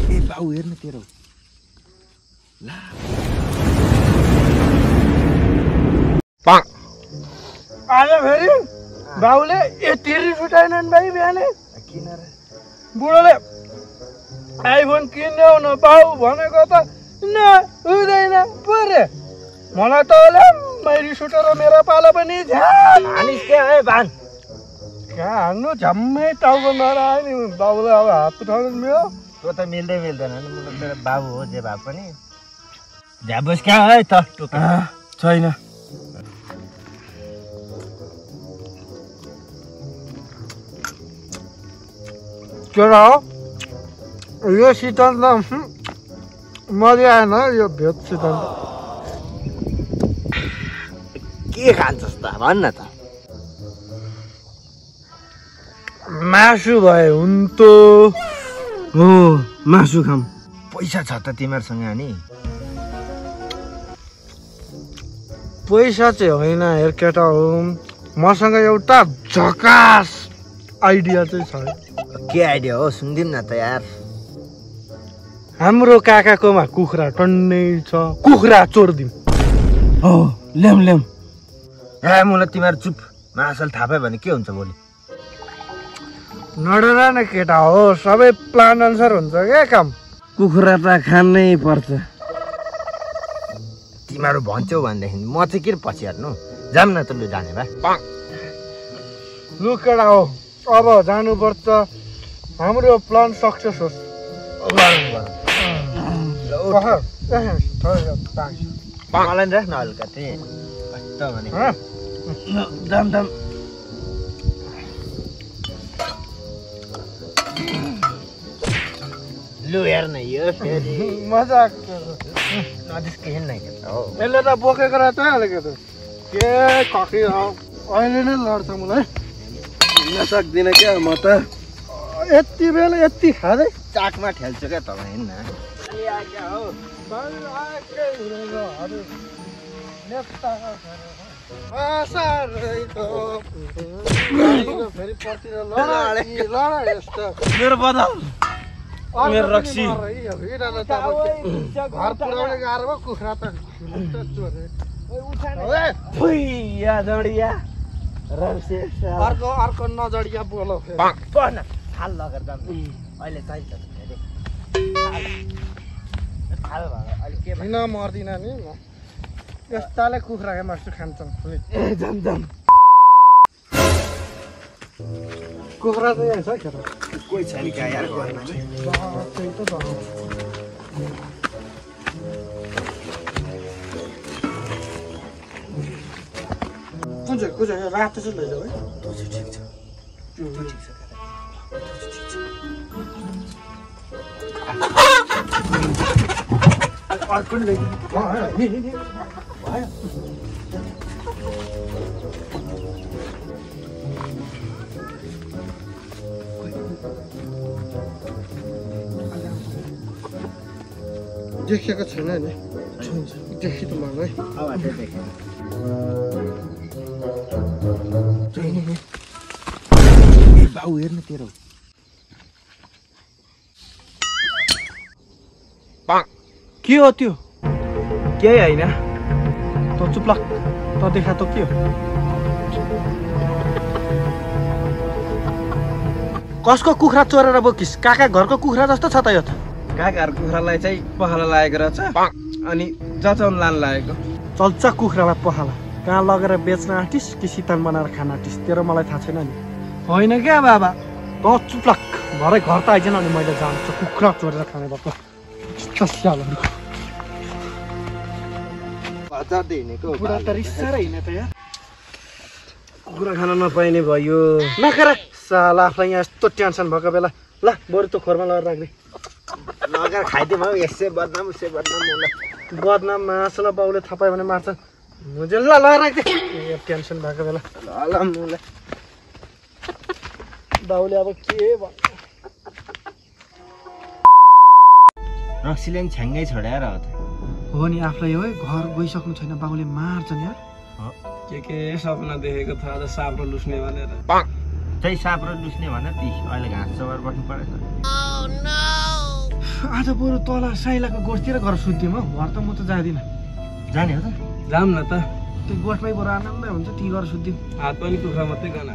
ए बाउ हेर्न तेरो ला आज फेरि बाउले यति रिस उठाएनन् भाइ बिहानै किन र बुढोले आइफोन किन्देऊ न बाउ भनेको त न हुँदैन परे मलाई त होला रिस उठेर मेरो पालो पनि हानिस् के है भान कहाँ हान्नु झम्मै टाउको नरायो नि बाउले अब हात उठाउनु मेरो त्यो त मिल्दैन नि मलाई तेरो बाबु हो जे भए पनि झ्याबोस कहाँ है त छैन केटा हो यो सिद्धान्त मजा आएन यो भेट सिद्धान्त के खान्छस् त भन्न त मासु भए हुन्थ्यो हो मासु खाम पैसा छ त तिमीहरूसँग अनि पैसा चाहिँ होइन हेर केटा हो मसँग एउटा झकास आइडिया चाहिँ छ के आइडिया हो सुन्दिम न त यार हाम्रो काकाकोमा कुखुरा टन्नै छ कुखुरा चोर्दिम हो ल्याम ए मलाई तिमीहरू चुप मासल थाहा पायो भने के हुन्छ भोलि नडरा न केटा हो सबै प्लान अनुसार हुन्छ क्या काम कुखुरा त खानै पर्छ तिमीहरू भन्छौ भनेदेखि म चाहिँ किन पछि हेर्नु जाम न त लु जाने भए लु केटा हो अब जानुपर्छ हाम्रो प्लान सक्सेस होस् मलाई राख्न हल्का थिएँ कस्तो भने दाम लु हेर्न यो फेरि मजाक नजिस्के हेर्न के त हो यसले त बोकेको रहेछ अलिकति के कखी हो अहिले नै लड्छ मलाई सक्दिनँ क्या म त यति बेला यति खाँदै चाकमा ठेल्छु क्या तपाईँ हिँड्न मेरो बदल मेरो रक्सी घर पुऱ्याउने गाह्रो भयो कुखुरा त अर्को नजडिया बोलो थाल लगेर जानु अहिले चाहिन्छ किन मर्दिनँ नि म यस्ताले कुखुराको मासु खान्छन् जाम कुखुरा चाहिँ यहाँ छ क्या कोही छैन क्या यार घरमा कुन चाहिँ रातो चाहिँ लैजाऊ है ठिक छ अर्को नि लैजाऊ देखेको छैन नि देखित मलाई बाउ हेर्न तेरो के हो त्यो केही होइन त चुप्लक त देखा त के हो कसको कुखुरा चोरेर बोकिस् काका घरको कुखुरा जस्तो छ त यो त काकाहरू कुखुरालाई चाहिँ पखाला लागेको रहेछ अनि जचाउन लान लागेको चल्छ कुखुरालाई पखाला कहाँ लगेर बेच्न आँटिस कि सितान बनाएर खान आँटिस तेरो मलाई थाहा छैन नि होइन क्या बाबा त चुप्लक भरे घर त आइजेन अनि मैले जान्छ कुखुरा चोरेर खाने भएको बुढा त रिसाएर हिँडे त यार कुखुरा खान नपाइने भयो नखेर साला आफूलाई यहाँ यस्तो टेन्सन भएको बेला ल बरु त खोरमा लगेर राख्दै लगेर खाइदिउँ हौ यसै बदनाम उसै बदनाम मलाई बदनाम मासुलाई बाउले थाहा पायो भने मार्छ मुझे ल लगेर राख्दै टेन्सन भएको बेला ल मलाई बाउले अब के भन्नु रक्सीले पनि छ्याङ्गै छोडाएर हो त हो नि आफूलाई हो घर गइसक्नु छैन बाउले मार्छन् यार के सपना देखेको थियो आज साप र लुस्ने भनेर चाहिँ साप र लुस्ने भनेर ती अहिले घाँस चबाएर बस्नु परेछ। आज बरु तल साइलाको गोठतिर गएर सुत्दिउँ हौ। घर त म त जाँदिनँ। जाने हो त? जाम न त। त्यो गोठमै बरु आनन्द हुन्छ, ती गएर सुत्दिउँ। हात पनि कुखुरा मात्रै गना।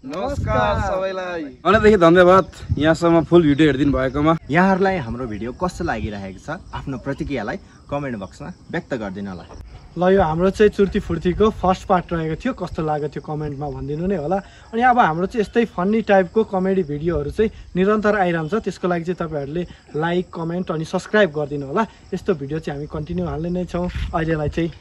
नमस्कार सबैलाई। अनेदेखि धन्यवाद यहाँसम्म फुल भिडियो हेरिदिनु भएकोमा। यहाँहरूलाई हाम्रो भिडियो कस्तो लागिरहेको छ आफ्नो प्रतिक्रियालाई कमेन्ट बक्समा व्यक्त गरिदिनु होला। ल यो हाम्रो चाहिँ चुर्ती फुर्तीको फर्स्ट पार्ट रहेको थियो, कस्तो लाग्यो त्यो कमेन्टमा भनिदिनु नै होला। अनि अब हाम्रो चाहिँ यस्तै फन्नी टाइपको कमेडी भिडियोहरू चाहिँ निरन्तर आइरहन्छ, त्यसको लागि चाहिँ तपाईँहरूले लाइक कमेन्ट अनि सब्सक्राइब गरिदिनु होला। यस्तो भिडियो चाहिँ हामी कन्टिन्यू हाल्ने नै छौँ। अहिलेलाई चाहिँ